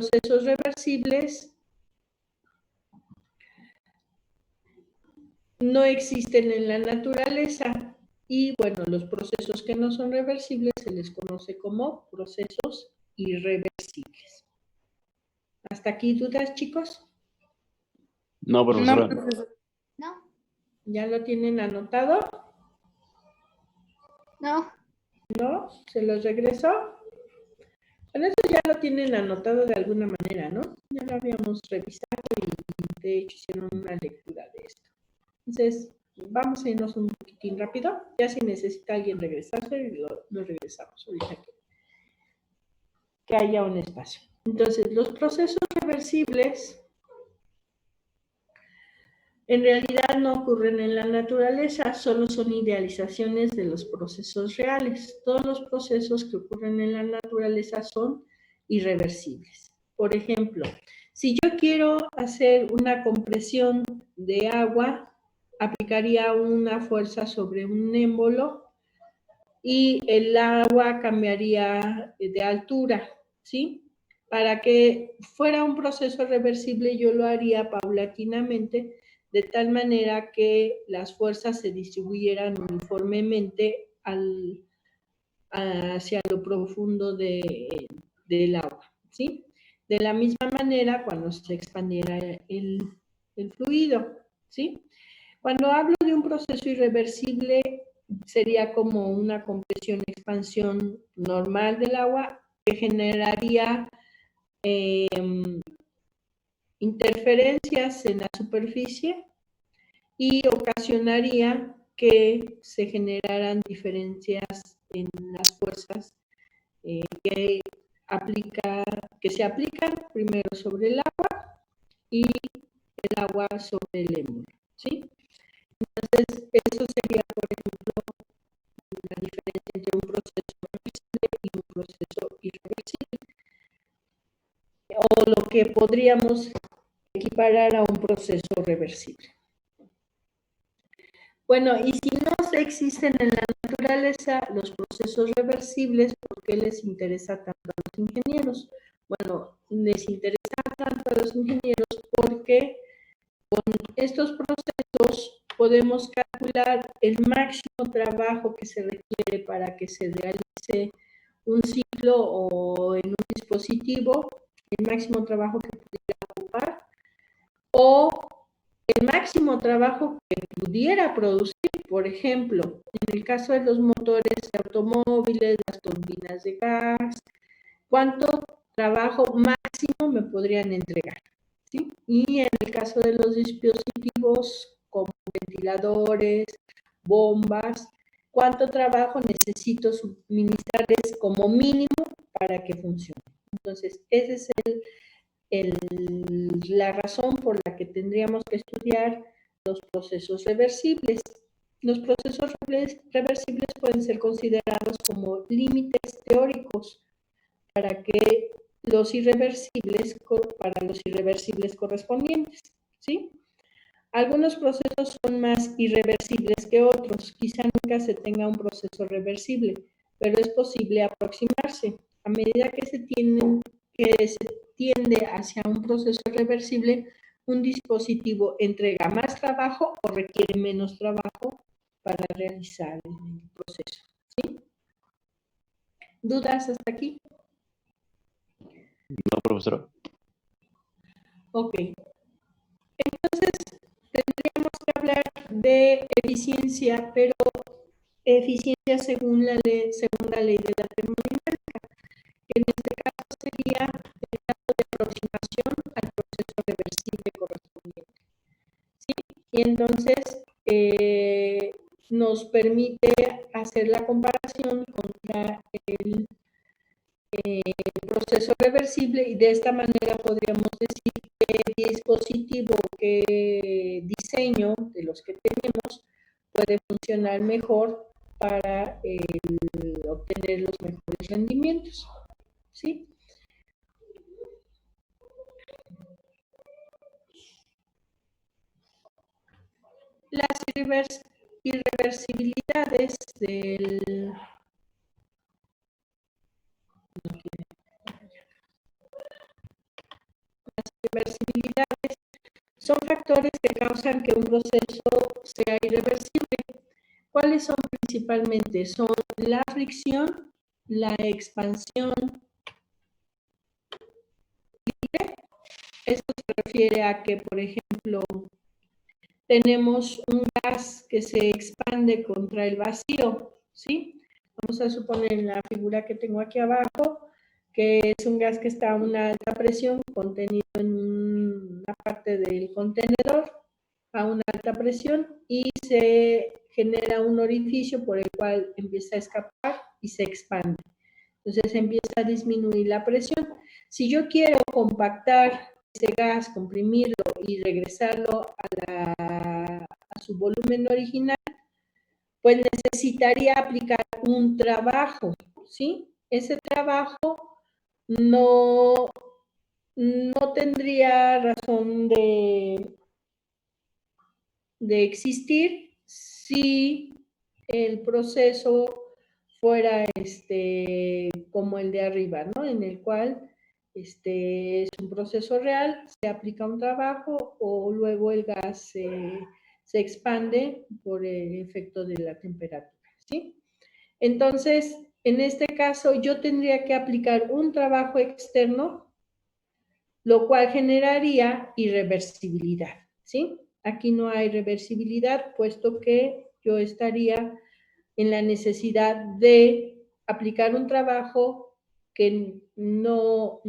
procesos reversibles no existen en la naturaleza y, bueno, los procesos que no son reversibles se les conoce como procesos irreversibles. ¿Hasta aquí dudas, chicos? No, profesora. No. ¿Ya lo tienen anotado? No. ¿No? ¿Se los regreso? Bueno, esto ya lo tienen anotado de alguna manera, ¿no? Ya lo habíamos revisado y de hecho hicieron una lectura de esto. Entonces, vamos a irnos un poquitín rápido. Ya si necesita alguien regresarse, lo regresamos ahorita que haya un espacio. Entonces, los procesos reversibles en realidad no ocurren en la naturaleza, solo son idealizaciones de los procesos reales. Todos los procesos que ocurren en la naturaleza son irreversibles. Por ejemplo, si yo quiero hacer una compresión de agua, aplicaría una fuerza sobre un émbolo y el agua cambiaría de altura, ¿sí? Para que fuera un proceso reversible, yo lo haría paulatinamente, de tal manera que las fuerzas se distribuyeran uniformemente hacia lo profundo del agua, ¿sí? De la misma manera, cuando se expandiera el fluido, ¿sí? Cuando hablo de un proceso irreversible, sería como una compresión-expansión normal del agua que generaría interferencias en la superficie y ocasionaría que se generaran diferencias en las fuerzas que se aplican primero sobre el agua y el agua sobre el émbolo, ¿sí? Entonces, eso sería, por ejemplo, la diferencia entre un proceso reversible y un proceso irreversible, o lo que podríamos equiparar a un proceso reversible. Bueno, y si no existen en la naturaleza los procesos reversibles, ¿por qué les interesa tanto a los ingenieros? Bueno, les interesa tanto a los ingenieros porque con estos procesos podemos calcular el máximo trabajo que se requiere para que se realice un ciclo o en un dispositivo, el máximo trabajo que pudiera ocupar, o el máximo trabajo que pudiera producir. Por ejemplo, en el caso de los motores de automóviles, las turbinas de gas, ¿cuánto trabajo máximo me podrían entregar? ¿Sí? Y en el caso de los dispositivos como ventiladores, bombas, ¿cuánto trabajo necesito suministrarles como mínimo para que funcione? Entonces, esa es la razón por la que tendríamos que estudiar los procesos reversibles. Los procesos reversibles pueden ser considerados como límites teóricos para los irreversibles correspondientes, ¿sí? Algunos procesos son más irreversibles que otros. Quizá nunca se tenga un proceso reversible, pero es posible aproximarse. A medida que se tiende hacia un proceso reversible, un dispositivo entrega más trabajo o requiere menos trabajo para realizar el proceso, ¿sí? ¿Dudas hasta aquí? No, profesora. Ok. Entonces, tendríamos que hablar de eficiencia, pero eficiencia según la ley de la termodinámica, que en este caso sería el grado de aproximación al proceso reversible correspondiente, ¿sí? Y entonces nos permite hacer la comparación contra el proceso reversible y de esta manera podríamos decir qué dispositivo, qué diseño de los que tenemos puede funcionar mejor para obtener los mejores rendimientos, ¿sí? Las irreversibilidades del... irreversibilidades son factores que causan que un proceso sea irreversible. ¿Cuáles son principalmente? Son la fricción, la expansión libre. Esto se refiere a que, por ejemplo, tenemos un gas que se expande contra el vacío, ¿sí? Vamos a suponer en la figura que tengo aquí abajo que es un gas que está a una alta presión contenido en una parte del contenedor a una alta presión y se genera un orificio por el cual empieza a escapar y se expande. Entonces empieza a disminuir la presión. Si yo quiero compactar ese gas, comprimirlo y regresarlo a su volumen original, pues necesitaría aplicar un trabajo, ¿sí? Ese trabajo no tendría razón de existir si el proceso fuera como el de arriba, ¿no? En el cual es un proceso real, se aplica un trabajo o luego el gas se expande por el efecto de la temperatura, ¿sí? Entonces, en este caso, yo tendría que aplicar un trabajo externo, lo cual generaría irreversibilidad, ¿sí? Aquí no hay reversibilidad, puesto que yo estaría en la necesidad de aplicar un trabajo que no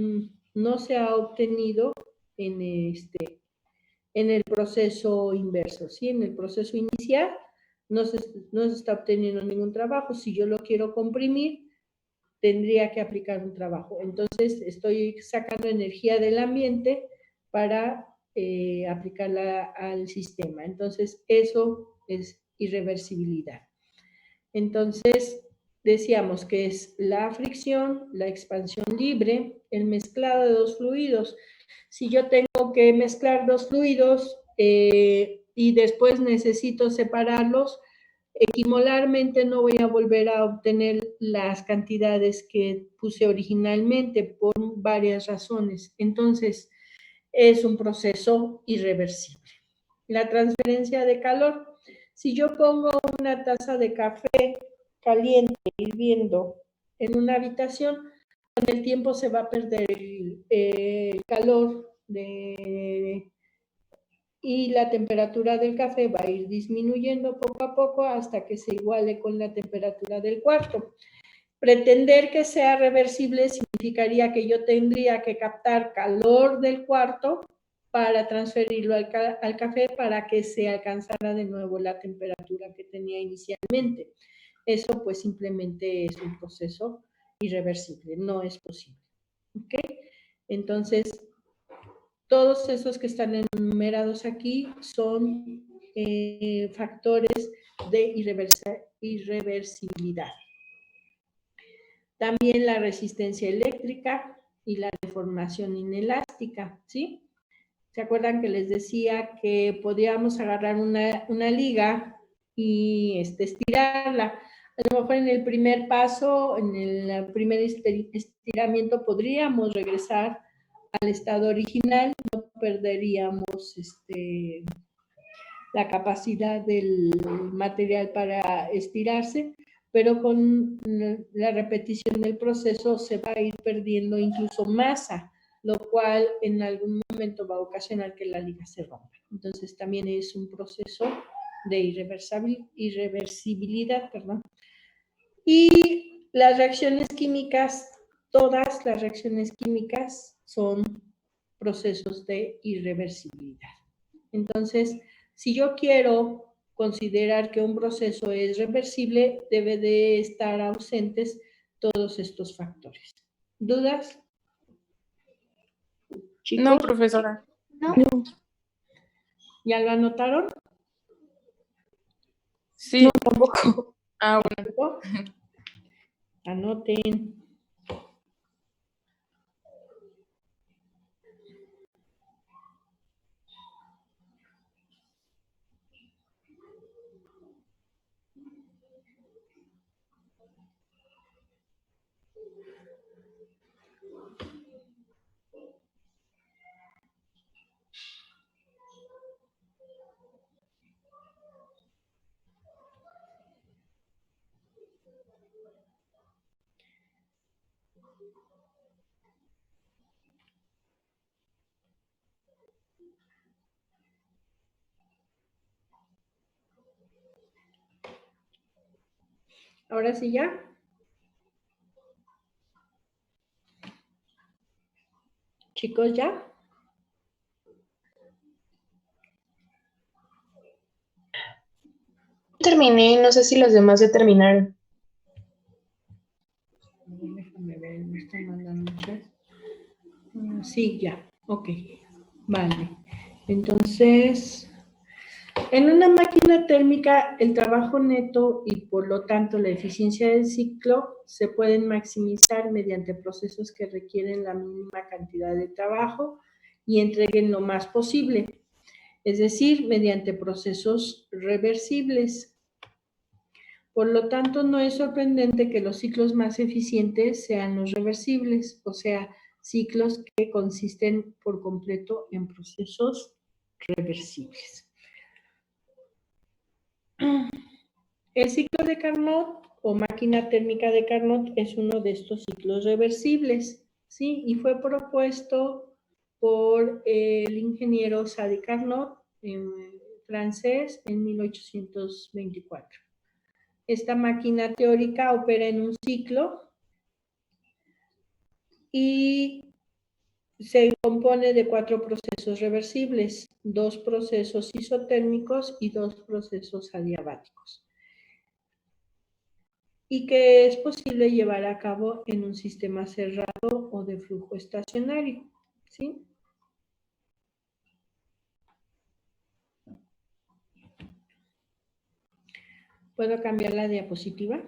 se ha obtenido en el proceso inverso, ¿sí? En el proceso inicial no se está obteniendo ningún trabajo. Si yo lo quiero comprimir, tendría que aplicar un trabajo. Entonces, estoy sacando energía del ambiente para aplicarla al sistema. Entonces, eso es irreversibilidad. Entonces, decíamos que es la fricción, la expansión libre, el mezclado de dos fluidos. Si yo tengo que mezclar dos fluidos y después necesito separarlos, equimolarmente no voy a volver a obtener las cantidades que puse originalmente por varias razones. Entonces, es un proceso irreversible. La transferencia de calor. Si yo pongo una taza de café caliente, hirviendo, en una habitación, con el tiempo se va a perder el calor y la temperatura del café va a ir disminuyendo poco a poco hasta que se iguale con la temperatura del cuarto. Pretender que sea reversible significaría que yo tendría que captar calor del cuarto para transferirlo al café para que se alcanzara de nuevo la temperatura que tenía inicialmente. Eso pues simplemente es un proceso irreversible, no es posible. ¿Ok? Entonces, todos esos que están enumerados aquí son factores de irreversibilidad. También la resistencia eléctrica y la deformación inelástica, ¿sí? ¿Se acuerdan que les decía que podíamos agarrar una liga y estirarla? A lo mejor en el primer paso, en el primer estiramiento, podríamos regresar al estado original, no perderíamos la capacidad del material para estirarse, pero con la repetición del proceso se va a ir perdiendo incluso masa, lo cual en algún momento va a ocasionar que la liga se rompa. Entonces también es un proceso de irreversibilidad, perdón. Y las reacciones químicas, todas las reacciones químicas son procesos de irreversibilidad. Entonces, si yo quiero considerar que un proceso es reversible, debe de estar ausentes todos estos factores. ¿Dudas? ¿Chicos? No, profesora. No. ¿Ya lo anotaron? Sí. No, tampoco. Ah, bueno. Anoten. Ahora sí ya. Chicos, ¿ya? Terminé, no sé si los demás ya terminaron. Déjame ver, me están mandando muchas. Sí, ya. Ok. Vale. Entonces, en una máquina térmica, el trabajo neto y por lo tanto la eficiencia del ciclo se pueden maximizar mediante procesos que requieren la mínima cantidad de trabajo y entreguen lo más posible, es decir, mediante procesos reversibles. Por lo tanto, no es sorprendente que los ciclos más eficientes sean los reversibles, o sea, ciclos que consisten por completo en procesos reversibles. El ciclo de Carnot o máquina térmica de Carnot es uno de estos ciclos reversibles, ¿sí? Y fue propuesto por el ingeniero Sadi Carnot, francés, en 1824. Esta máquina teórica opera en un ciclo y se compone de 4 procesos reversibles, 2 procesos isotérmicos y 2 procesos adiabáticos, y que es posible llevar a cabo en un sistema cerrado o de flujo estacionario, ¿sí? ¿Puedo cambiar la diapositiva?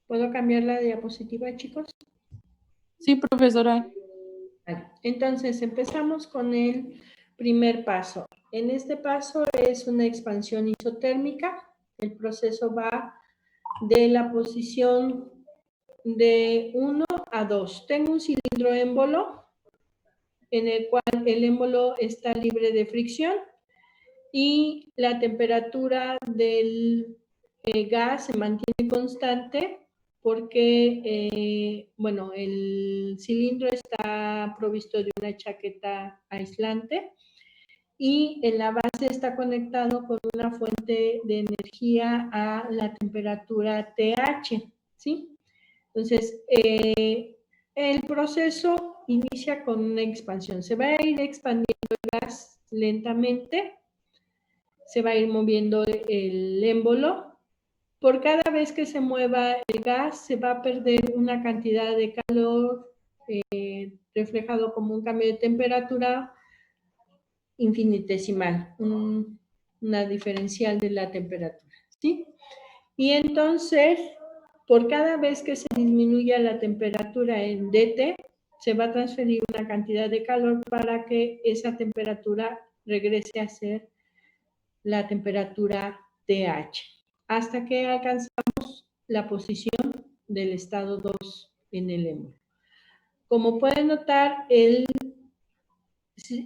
¿Puedo cambiar la diapositiva, chicos? Sí, profesora. Vale. Entonces, empezamos con el primer paso. En este paso es una expansión isotérmica. El proceso va de la posición de 1 a 2. Tengo un cilindro émbolo en el cual el émbolo está libre de fricción y la temperatura del gas se mantiene constante porque, bueno, el cilindro está provisto de una chaqueta aislante y en la base está conectado con una fuente de energía a la temperatura TH, ¿sí? Entonces, el proceso inicia con una expansión. Se va a ir expandiendo el gas lentamente, se va a ir moviendo el émbolo. Por cada vez que se mueva el gas, se va a perder una cantidad de calor reflejado como un cambio de temperatura infinitesimal, una diferencial de la temperatura, ¿sí? Y entonces, por cada vez que se disminuya la temperatura en DT, se va a transferir una cantidad de calor para que esa temperatura regrese a ser la temperatura TH, hasta que alcanzamos la posición del estado 2 en el émbolo. Como pueden notar, el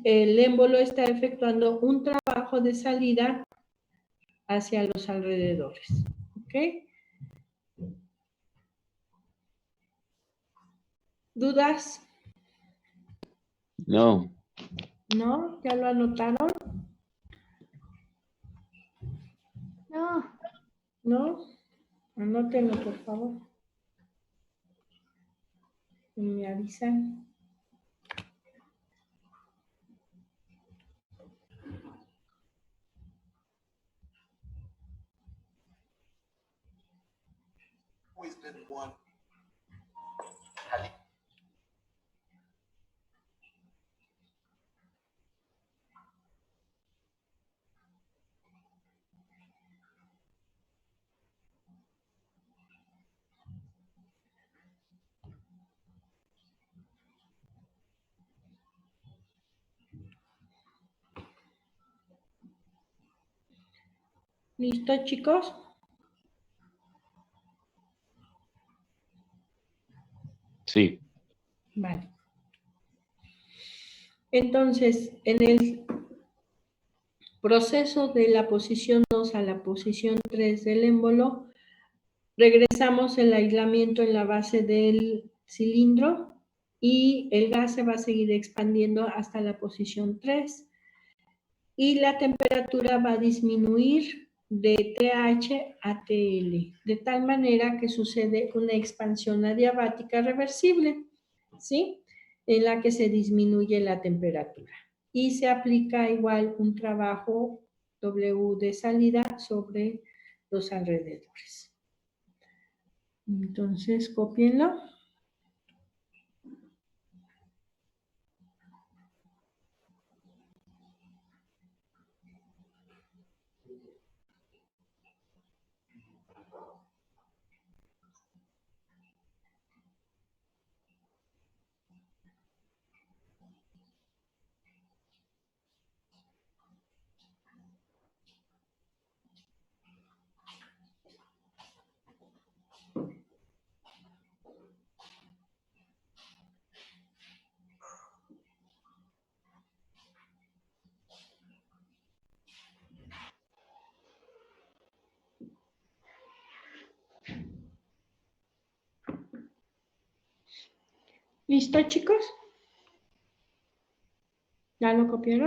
émbolo está efectuando un trabajo de salida hacia los alrededores. ¿Ok? ¿Dudas? No. ¿No? ¿Ya lo anotaron? No. ¿No? Anótenlo, por favor. Y me avisan. ¿Listo, chicos? Sí. Vale. Entonces, en el proceso de la posición 2 a la posición 3 del émbolo, regresamos el aislamiento en la base del cilindro y el gas se va a seguir expandiendo hasta la posición 3 y la temperatura va a disminuir de TH a TL, de tal manera que sucede una expansión adiabática reversible, ¿sí? En la que se disminuye la temperatura y se aplica igual un trabajo W de salida sobre los alrededores. Entonces, cópienlo. ¿Listo, chicos? ¿Ya lo copiaron?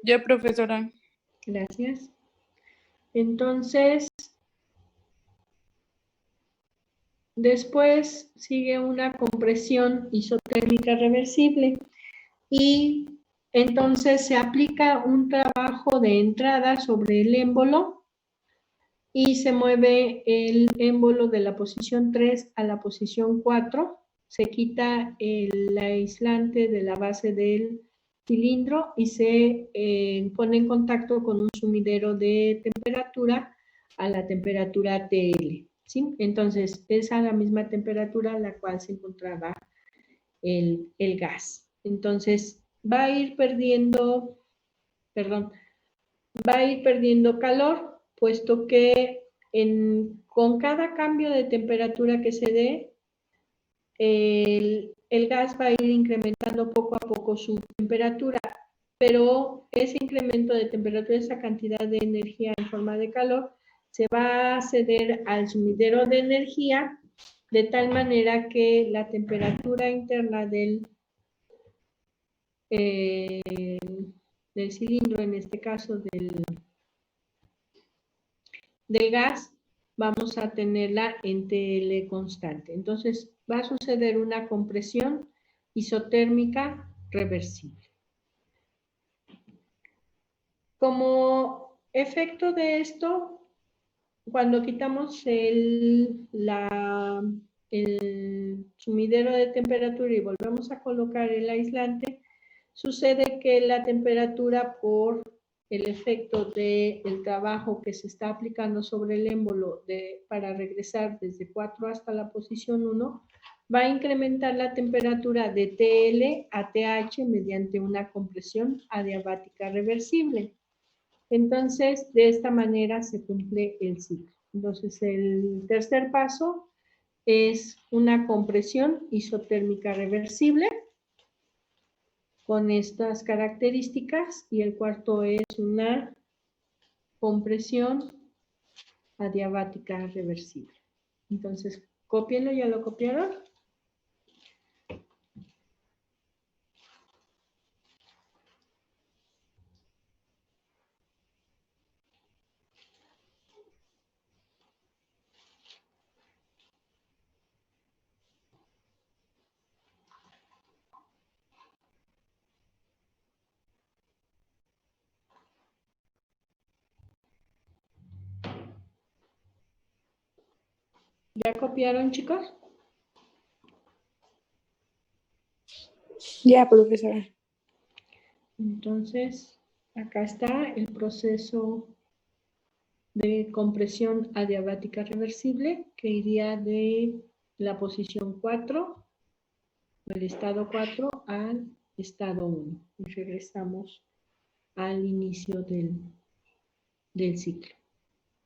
Ya, profesora. Gracias. Entonces, después sigue una compresión isotérmica reversible y entonces se aplica un trabajo de entrada sobre el émbolo y se mueve el émbolo de la posición 3 a la posición 4. Se quita el aislante de la base del cilindro y se pone en contacto con un sumidero de temperatura a la temperatura TL, ¿sí? Entonces, es a la misma temperatura a la cual se encontraba el gas. Entonces, va a ir perdiendo calor, puesto que con cada cambio de temperatura que se dé, el gas va a ir incrementando poco a poco su temperatura, pero ese incremento de temperatura, esa cantidad de energía en forma de calor, se va a ceder al sumidero de energía de tal manera que la temperatura interna del cilindro, en este caso del gas, vamos a tenerla en TL constante. Entonces, va a suceder una compresión isotérmica reversible. Como efecto de esto, cuando quitamos el sumidero de temperatura y volvemos a colocar el aislante, sucede que la temperatura, por el efecto del trabajo que se está aplicando sobre el émbolo para regresar desde 4 hasta la posición 1, va a incrementar la temperatura de TL a TH mediante una compresión adiabática reversible. Entonces, de esta manera se cumple el ciclo. Entonces, el tercer paso es una compresión isotérmica reversible con estas características y el cuarto es una compresión adiabática reversible. Entonces, cópienlo, ¿ya lo copiaron? ¿Ya copiaron, chicos? Ya, profesora. Entonces, acá está el proceso de compresión adiabática reversible que iría de la posición 4, el estado 4, al estado 1. Y regresamos al inicio del ciclo,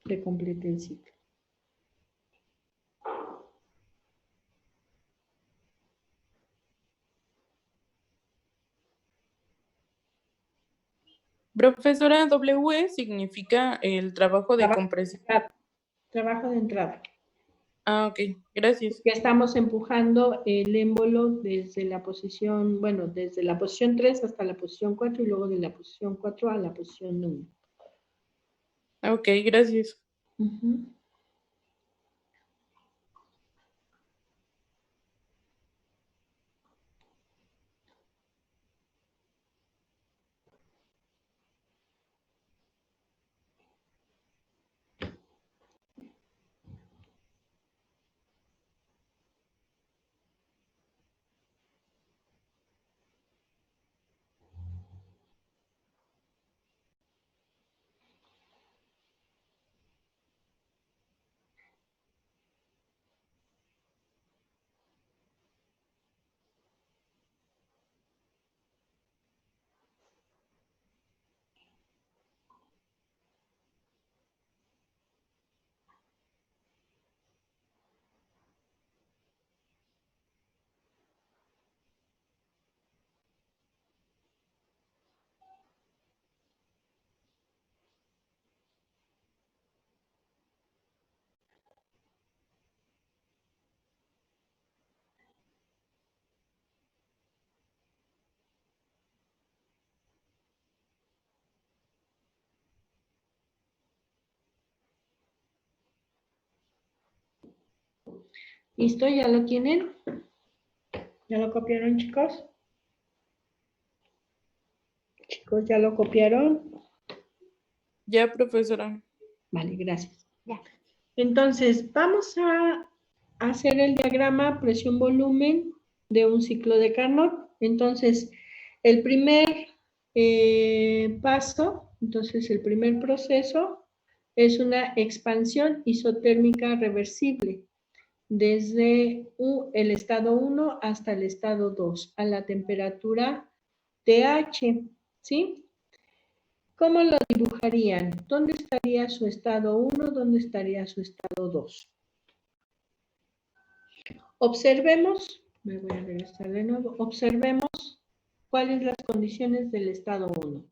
de complete el ciclo. Profesora, W significa el trabajo de compresión. Trabajo de entrada. Ah, ok, gracias. Que estamos empujando el émbolo desde la posición, bueno, desde la posición 3 hasta la posición 4 y luego de la posición 4 a la posición 1. Ok, gracias. ¿Listo? ¿Ya lo tienen? ¿Ya lo copiaron, chicos? Chicos, ¿ya lo copiaron? Ya, profesora. Vale, gracias. Ya. Entonces, vamos a hacer el diagrama presión-volumen de un ciclo de Carnot. Entonces, el primer paso, entonces el primer proceso es una expansión isotérmica reversible desde el estado 1 hasta el estado 2 a la temperatura TH, ¿sí? ¿Cómo lo dibujarían? ¿Dónde estaría su estado 1? ¿Dónde estaría su estado 2? Observemos, me voy a regresar de nuevo, observemos cuáles las condiciones del estado 1.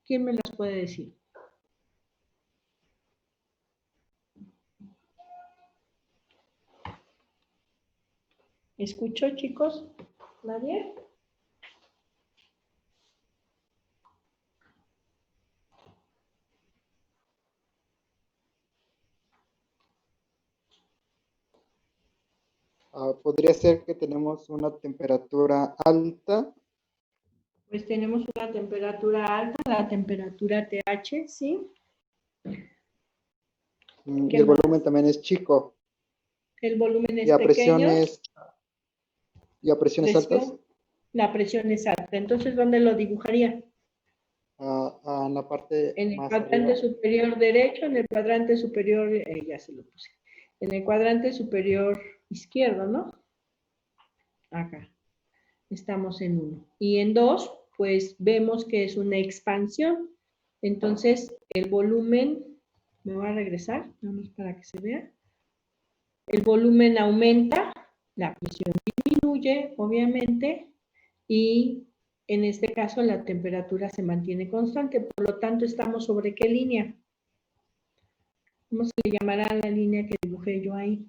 ¿Quién me las puede decir? ¿Escucho, chicos? ¿Nadie? Podría ser que tenemos una temperatura alta. Pues tenemos una temperatura alta, la temperatura TH, ¿sí? Y el volumen también es chico. El volumen es y a pequeño. presiones altas. La presión es alta. Entonces, ¿dónde lo dibujaría? En la parte En el más cuadrante arriba. superior derecho, en el cuadrante superior, ya se lo puse. En el cuadrante superior izquierdo, ¿no? Acá. Estamos en 1. Y en 2, pues vemos que es una expansión. Entonces, el volumen, me voy a regresar, vamos para que se vea. El volumen aumenta, la presión disminuye, obviamente, y en este caso la temperatura se mantiene constante. Por lo tanto, estamos sobre ¿qué línea? ¿Cómo se le llamará a la línea que dibujé yo ahí?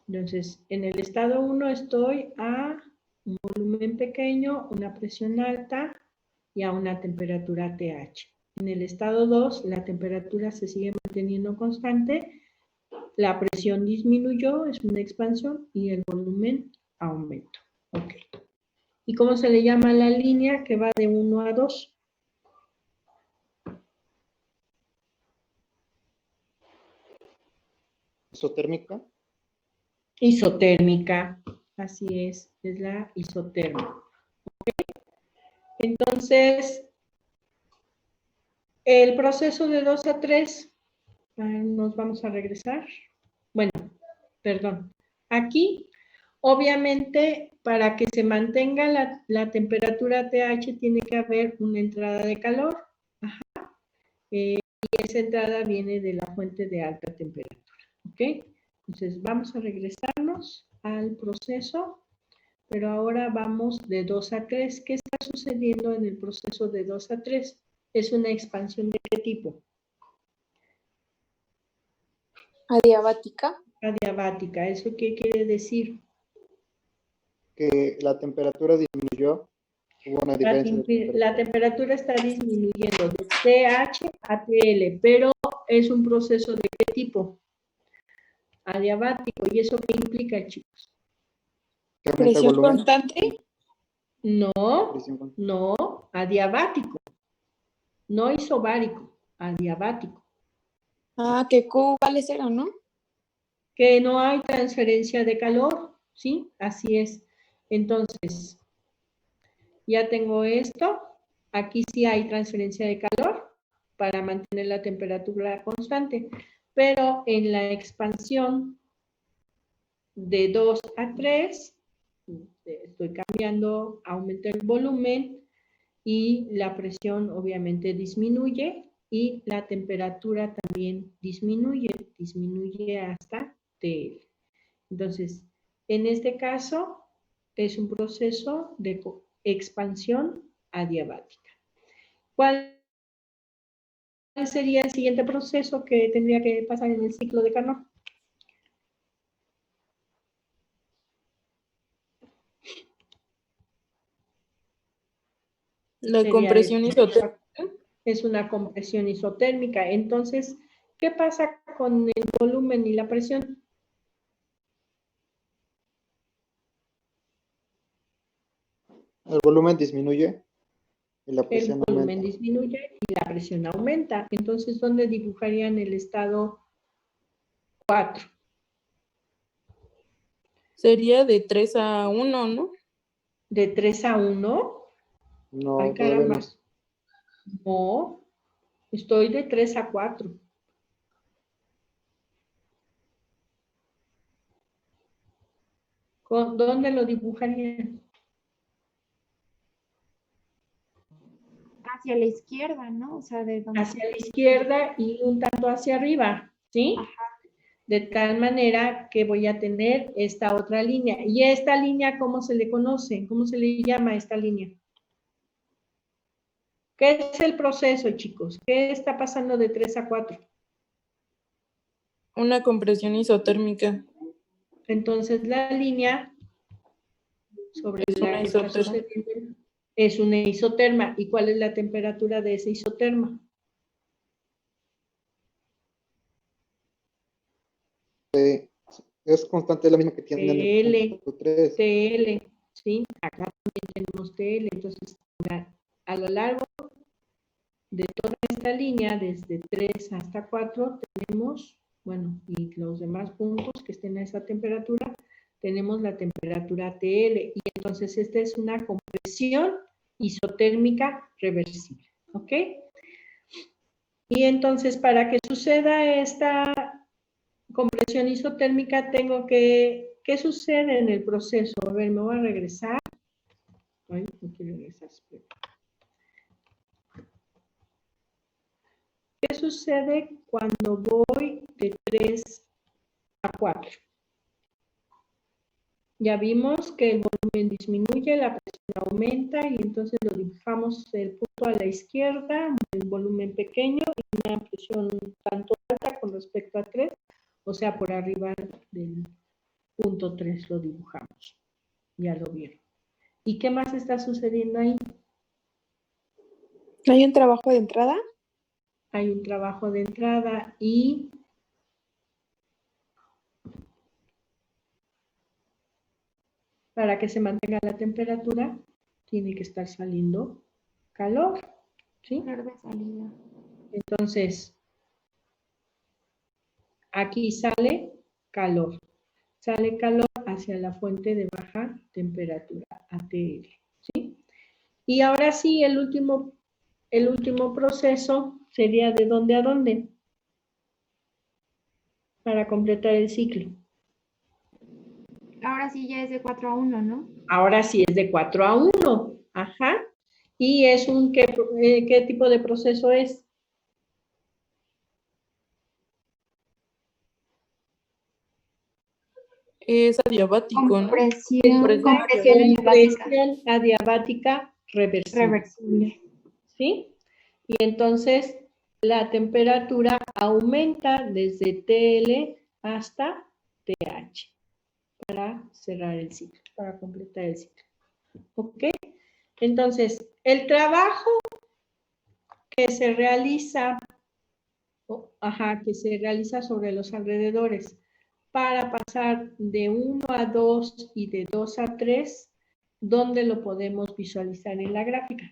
Entonces, en el estado 1 estoy a un volumen pequeño, una presión alta y a una temperatura TH. En el estado 2, la temperatura se sigue manteniendo constante, la presión disminuyó, es una expansión, y el volumen aumentó. Ok. ¿Y cómo se le llama a la línea que va de 1 a 2? Isotérmica. Isotérmica, así es la isotérmica. Entonces, el proceso de 2 a 3, nos vamos a regresar. Bueno, perdón. Aquí, obviamente, para que se mantenga la temperatura TH, tiene que haber una entrada de calor. Ajá. Y esa entrada viene de la fuente de alta temperatura. ¿Ok? Entonces, vamos a regresarnos al proceso Pero ahora vamos de 2 a 3. ¿Qué está sucediendo en el proceso de 2 a 3? ¿Es una expansión de qué tipo? Adiabática. Adiabática. ¿Eso qué quiere decir? Que la temperatura disminuyó, hubo una diferencia de temperatura. La temperatura está disminuyendo de TH a TL, pero es un proceso de qué tipo? Adiabático. ¿Y eso qué implica, chicos? ¿Que aumenta el Presión volumen? constante. No, Presión constante. no, adiabático. No isobárico, adiabático. Ah, que Q vale 0, ¿no? Que no hay transferencia de calor, ¿sí? Así es. Entonces, ya tengo esto. Aquí sí hay transferencia de calor para mantener la temperatura constante. Pero en la expansión de 2 a 3, estoy cambiando, aumenta el volumen y la presión obviamente disminuye y la temperatura también disminuye hasta TL. Entonces, en este caso es un proceso de expansión adiabática. ¿Cuál sería el siguiente proceso que tendría que pasar en el ciclo de Carnot? La compresión isotérmica. Es una compresión isotérmica. Entonces, ¿qué pasa con el volumen y la presión? El volumen disminuye y la presión El volumen aumenta. disminuye y la presión aumenta. Entonces, ¿dónde dibujarían el estado 4? Sería de 3 a 1, ¿no? ¿De 3 a 1? No, Ay, todavía caramba. no. No, estoy de 3 a 4. ¿Dónde lo dibujarían? Hacia la izquierda, ¿no? O sea, de donde... Hacia la izquierda y un tanto hacia arriba, ¿sí? Ajá. De tal manera que voy a tener esta otra línea. ¿Y esta línea cómo se le conoce? ¿Cómo se le llama a esta línea? ¿Qué es el proceso, chicos? ¿Qué está pasando de 3 a 4? Una compresión isotérmica. Entonces, la línea sobre Es la una que está isoterma. sucediendo es una isoterma. ¿Y cuál es la temperatura de esa isoterma? Es constante, es la misma que tiene en el punto 3. TL, ¿sí? Acá también tenemos TL. Entonces, a lo largo de toda esta línea, desde 3 hasta 4, tenemos, bueno, y los demás puntos que estén a esa temperatura, tenemos la temperatura TL. Y entonces, esta es una compresión isotérmica reversible, ¿ok? Y entonces, para que suceda esta compresión isotérmica, tengo que, ¿qué sucede en el proceso? A ver, me voy a regresar. Ay, no quiero regresar. ¿Qué sucede cuando voy de 3 a 4? Ya vimos que el volumen disminuye, la presión aumenta y entonces lo dibujamos el punto a la izquierda, el volumen pequeño y una presión tanto alta con respecto a 3, o sea, por arriba del punto 3 lo dibujamos. Ya lo vieron. ¿Y qué más está sucediendo ahí? ¿Hay un trabajo de entrada? Hay un trabajo de entrada y para que se mantenga la temperatura, tiene que estar saliendo calor, ¿sí? Calor de salida. Entonces, aquí sale calor hacia la fuente de baja temperatura, ATL, ¿sí? Y ahora sí, el último proceso sería ¿de dónde a dónde? Para completar el ciclo. Ahora sí ya es de 4 a 1, ¿no? Ahora sí es de 4 a 1, ajá. ¿Y es qué tipo de proceso es? Es adiabático, ¿no? Compresión Compresión adiabática. Presión adiabática reversible. Reversible. ¿Sí? Y entonces la temperatura aumenta desde TL hasta TH para cerrar el ciclo, para completar el ciclo. ¿Ok? Entonces, el trabajo que se realiza, que se realiza sobre los alrededores para pasar de 1 a 2 y de 2 a 3, ¿dónde lo podemos visualizar en la gráfica?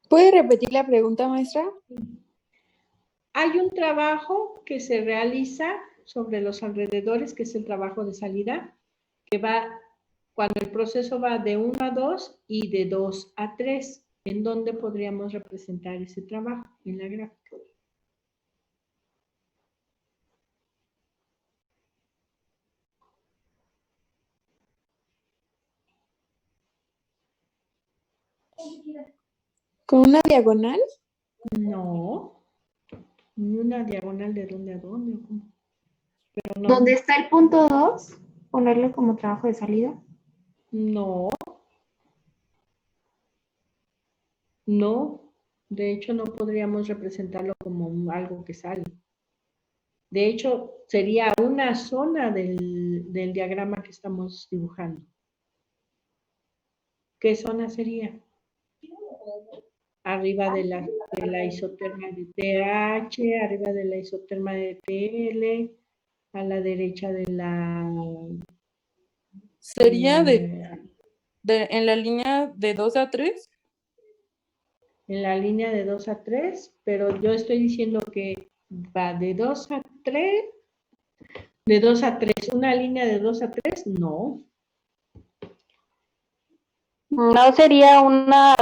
¿Puede repetir la pregunta, maestra? Hay un trabajo que se realiza sobre los alrededores, que es el trabajo de salida, que va cuando el proceso va de 1 a 2 y de 2 a 3. ¿En dónde podríamos representar ese trabajo? En la gráfica. ¿Con una diagonal? No. Ni una diagonal de dónde a dónde. Pero no. ¿Dónde está el punto 2? Ponerlo como trabajo de salida. No. No. De hecho, no podríamos representarlo como algo que sale. De hecho, sería una zona del diagrama que estamos dibujando. ¿Qué zona sería? Arriba de la isoterma de TH, arriba de la isoterma de TL, a la derecha de la... Sería en la línea de 2 a 3. En la línea de 2 a 3, pero yo estoy diciendo que va de 2 a 3, de 2 a 3, una línea de 2 a 3, no. ¿No sería una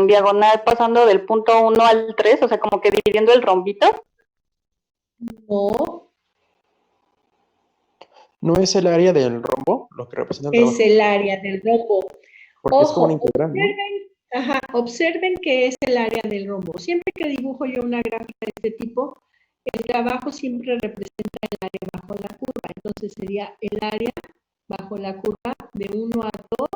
diagonal pasando del punto 1 al 3, o sea, como que dividiendo el rombito? No. ¿No es el área del rombo lo que representa el Es trabajo? el área del rombo. Porque es como una Ojo, integral, ¿no? observen que es el área del rombo. Siempre que dibujo yo una gráfica de este tipo, el trabajo siempre representa el área bajo la curva. Entonces sería el área bajo la curva de 1 a 2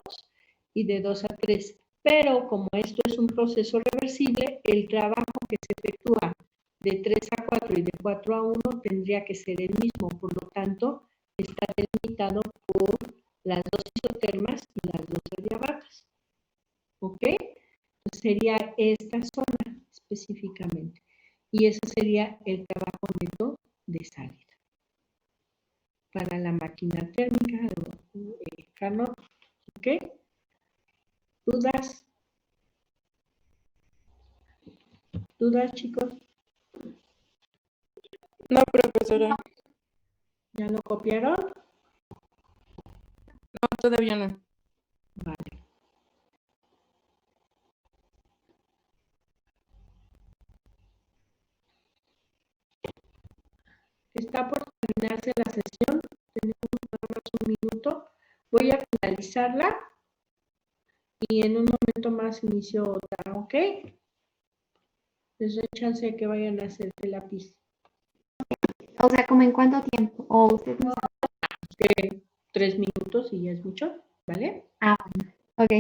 y de 2 a 3. Pero como esto es un proceso reversible, el trabajo que se efectúa de 3 a 4 y de 4 a 1 tendría que ser el mismo. Por lo tanto, está delimitado por las dos isotermas y las dos adiabatas. ¿Ok? Entonces sería esta zona específicamente. Y ese sería el trabajo neto de salida. Para la máquina térmica, Carlos. ¿Ok? ¿Dudas? ¿Dudas, chicos? No, profesora. ¿Ya lo copiaron? No, todavía no. Vale. Está por terminarse la sesión. Tenemos nada más un minuto. Voy a finalizarla y en un momento más inicio otra, ¿ok? Les doy chance de que vayan a hacer el lápiz. O sea, ¿como en cuánto tiempo? ¿O usted no sabe? 3 minutos y ya es mucho, ¿vale? Ah, bueno. Ok.